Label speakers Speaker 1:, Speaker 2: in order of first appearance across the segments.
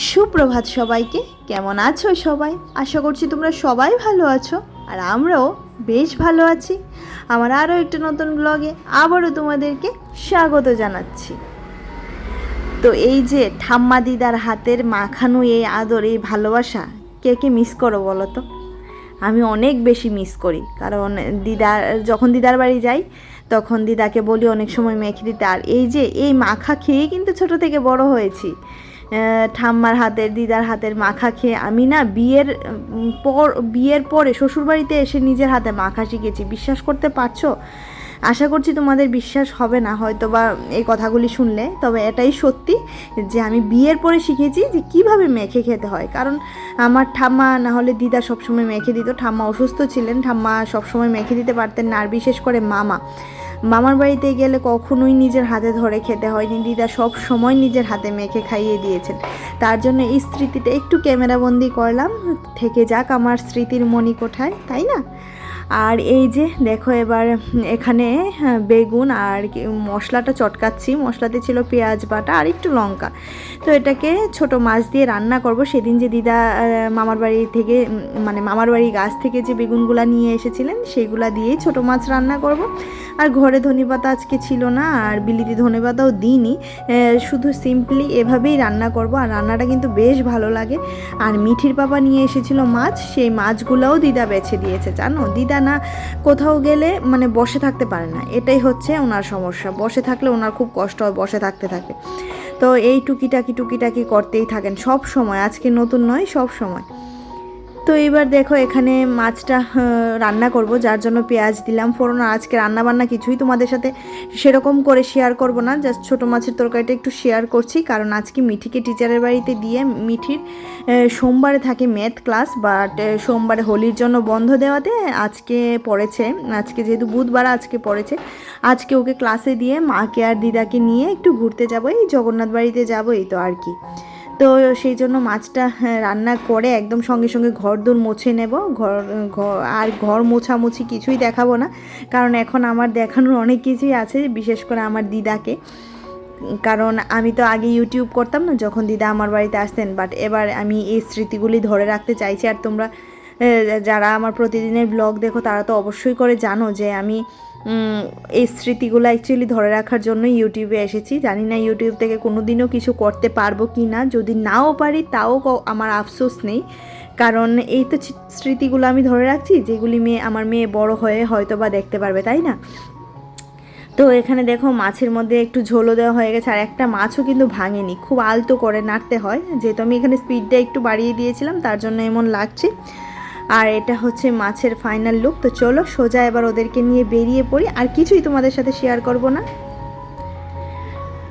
Speaker 1: সুপ্রভাত সবাইকে। কেমন আছো সবাই? আশা করছি তোমরা সবাই ভালো আছো, আর আমরাও বেশ ভালো আছি। আমার আরও একটা নতুন ব্লগে আবারও তোমাদেরকে স্বাগত জানাচ্ছি। তো এই যে ঠাম্মা দিদার হাতের মাখানো এই আদর, এই ভালোবাসা কে কে মিস করো বলো তো? আমি অনেক বেশি মিস করি, কারণ যখন দিদার বাড়ি যাই তখন দিদাকে বলি অনেক সময় মেখে দিতে। আর এই যে এই মাখা খেয়েই কিন্তু ছোট থেকে বড় হয়েছি। ঠাম্মার হাতের, দিদার হাতের মাখা খেয়ে আমি না বিয়ের পরে শ্বশুরবাড়িতে এসে নিজের হাতে মাখা শিখেছি। বিশ্বাস করতে পারছো? আশা করছি তোমাদের বিশ্বাস হবে না হয়তো বা এই কথাগুলি শুনলে, তবে এটাই সত্যি যে আমি বিয়ের পরে শিখেছি যে কিভাবে মেখে খেতে হয়। কারণ আমার ঠাম্মা না হলে দিদা সবসময় মেখে দিত। ঠাম্মা অসুস্থ ছিলেন, ঠাম্মা সবসময় মেখে দিতে পারতেন না। আর বিশেষ করে মামার বাড়িতে গেলে কখনোই নিজের হাতে ধরে খেতে হয়নি। দিদা সব সময় নিজের হাতে মেখে খাইয়ে দিয়েছেন। তার জন্য এই স্মৃতিটা একটু ক্যামেরাবন্দি করলাম, থেকে যাক আমার স্মৃতির মণিকোঠায়, তাই না? আর এই যে দেখো এবার এখানে বেগুন আর মশলাটা চটকাচ্ছি। মশলাতে ছিল পেঁয়াজ বাটা আর একটু লঙ্কা। তো এটাকে ছোট মাছ দিয়ে রান্না করব। সেদিন যে দিদা মামার বাড়ি থেকে, মানে মামার বাড়ি গাছ থেকে যে বেগুনগুলা নিয়ে এসেছিলেন সেইগুলা দিয়েই ছোট মাছ রান্না করব। আর ঘরে ধনেপাতা আজকে ছিল না, আর বিলিতি ধনেপাতাও দিইনি, শুধু সিম্পলি এভাবেই রান্না করব। আর রান্নাটা কিন্তু বেশ ভালো লাগে। আর মিঠির পাপা নিয়ে এসেছিল মাছ, সেই মাছগুলোও দিদা বেছে দিয়েছে। জানো, দিদা না কোথাও গেলে মানে বসে থাকতে পারে না, এটাই হচ্ছে ওনার সমস্যা। বসে থাকলে ওনার খুব কষ্ট হয়, বসে থাকতে থাকে। তো এই টুকিটাকি করতেই থাকেন সব সময়, আজকে নতুন নয়, সব সময়। তো এবার দেখো এখানে মাছটা রান্না করব, যার জন্য পেঁয়াজ দিলাম ফোড়ন। আজকে রান্না বান্না কিছুই তোমাদের সাথে সেরকম করে শেয়ার করব না, জাস্ট ছোটো মাছের তরকারিটা একটু শেয়ার করছি। কারণ আজকে মিঠিকে টিচারের বাড়িতে দিয়ে, মিঠির সোমবারে থাকে ম্যাথ ক্লাস, বাট সোমবারে হোলির জন্য বন্ধ দেওয়াতে আজকে পড়েছে। আজকে যেহেতু বুধবার, আজকে পড়েছে। আজকে ওকে ক্লাসে দিয়ে মাকে আর দিদাকে নিয়ে একটু ঘুরতে যাবো, এই জগন্নাথ বাড়িতে যাবো, এই তো আর কি। তো সেই জন্য মাছটা রান্না করে একদম সঙ্গে সঙ্গে ঘর দোর মুছে নেব। আর ঘর মোছামুছি কিছুই দেখাবো না, কারণ এখন আমার দেখানোর অনেক কিছুই আছে, বিশেষ করে আমার দিদাকে। কারণ আমি তো আগে ইউটিউব করতাম না যখন দিদা আমার বাড়িতে আসতেন, বাট এবার আমি এই স্মৃতিগুলি ধরে রাখতে চাইছি। আর তোমরা যারা আমার প্রতিদিনের ব্লগ দেখো তারা তো অবশ্যই করে জানো যে আমি এই স্মৃতিগুলো অ্যাকচুয়ালি ধরে রাখার জন্য ইউটিউবে এসেছি। জানি না ইউটিউব থেকে কোনো দিনও কিছু করতে পারবো কি না, যদি নাও পারি তাও আমার আফসোস নেই। কারণ এই তো স্মৃতিগুলো আমি ধরে রাখছি, যেগুলি আমার মেয়ে বড় হয়ে হয়তো বা দেখতে পারবে, তাই না? তো এখানে দেখো মাছের মধ্যে একটু ঝোলও দেওয়া হয়ে গেছে, আর একটা মাছও কিন্তু ভাঙেনি, খুব আলতো করে নাড়তে হয়। যেহেতু আমি এখানে স্পিডটা একটু বাড়িয়ে দিয়েছিলাম, তার জন্য এমন লাগছে। আর এটা হচ্ছে মাছের ফাইনাল লুক। তো চলো সোজা এবার ওদেরকে নিয়ে বেরিয়ে পড়ি, আর কিছুই তোমাদের সাথে শেয়ার করব না।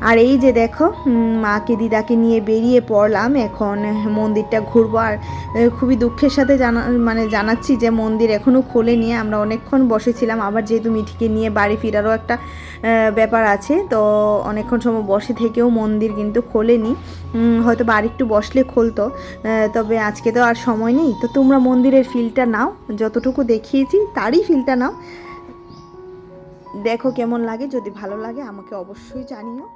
Speaker 1: আর এই যে দেখো মাকে দিদাকে নিয়ে বেরিয়ে পড়লাম, এখন মন্দিরটা ঘুরবো। আর খুবই দুঃখের সাথে জানাচ্ছি যে মন্দির এখনও খোলেনি। আমরা অনেকক্ষণ বসেছিলাম, আবার যেহেতু মিঠিকে নিয়ে বাড়ি ফেরারও একটা ব্যাপার আছে, তো অনেকক্ষণ সময় বসে থেকেও মন্দির কিন্তু খোলেনি। হয়তো বা আরেকটু বসলে খুলতো, তবে আজকে তো আর সময় নেই। তো তোমরা মন্দিরের ফিলটা নাও, যতটুকু দেখিয়েছি তারই ফিলটা নাও, দেখো কেমন লাগে। যদি ভালো লাগে আমাকে অবশ্যই জানিও।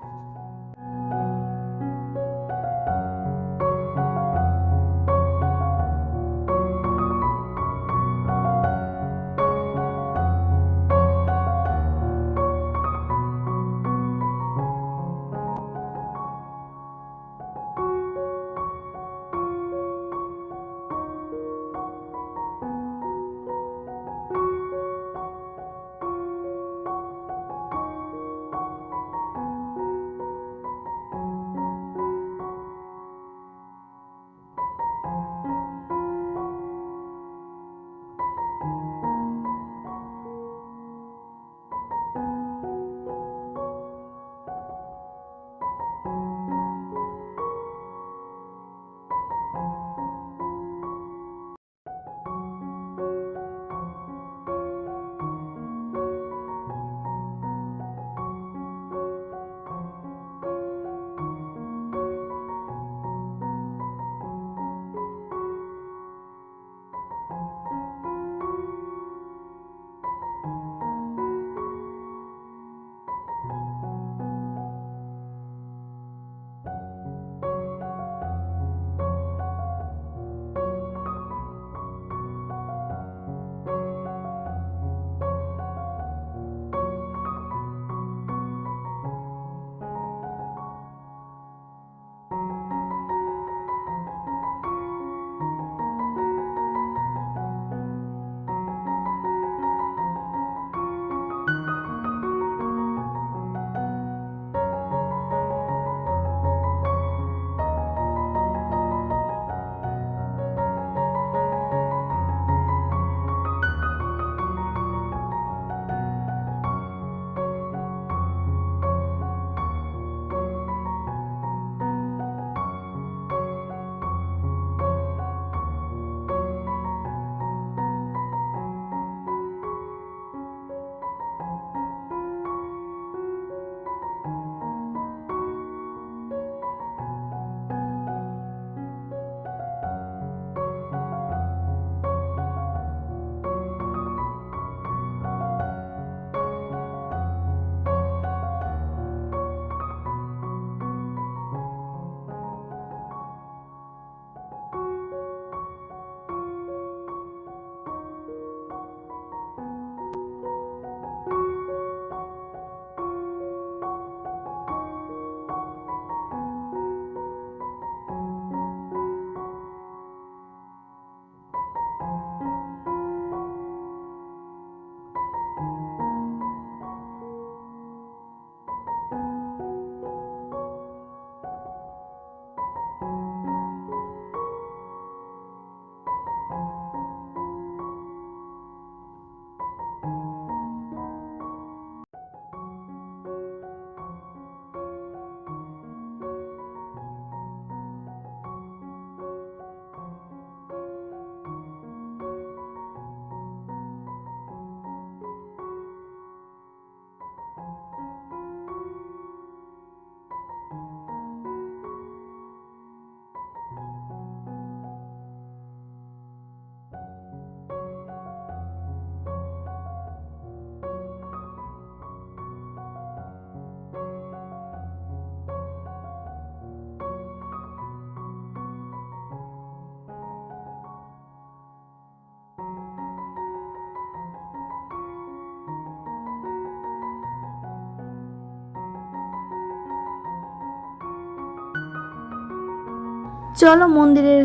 Speaker 1: চলো মন্দিরের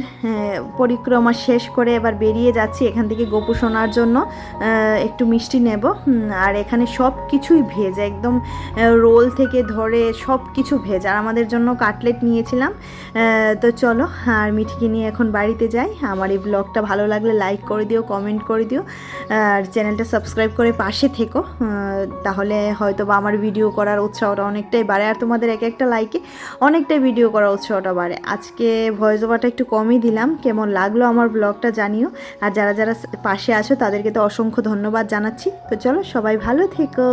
Speaker 1: পরিক্রমা শেষ করে এবার বেরিয়ে যাচ্ছি এখান থেকে গোপু সোনার জন্য একটু মিষ্টি নেব। আর এখানে সব কিছুই ভেজ, একদম রোল থেকে ধরে সব কিছু ভেজ। আর আমাদের জন্য কাটলেট নিয়েছিলাম। তো চলো আর মিঠিকে নিয়ে এখন বাড়িতে যাই। আমার এই ব্লগটা ভালো লাগলে লাইক করে দিও, কমেন্ট করে দিও, আর চ্যানেলটা সাবস্ক্রাইব করে পাশে থেকো। তাহলে হয়তো বা আমার ভিডিও করার উৎসাহটা অনেকটাই বাড়ে, আর তোমাদের এক একটা লাইকে অনেকটাই ভিডিও করার উৎসাহটা বাড়ে। আজকে ভয়েস ওভারটা একটু কমই দিলাম, কেমন লাগলো আমার ব্লগটা জানিও। আর যারা যারা পাশে আছো তাদেরকে তো অসংখ্য ধন্যবাদ জানাচ্ছি। তো চলো সবাই ভালো থেকো।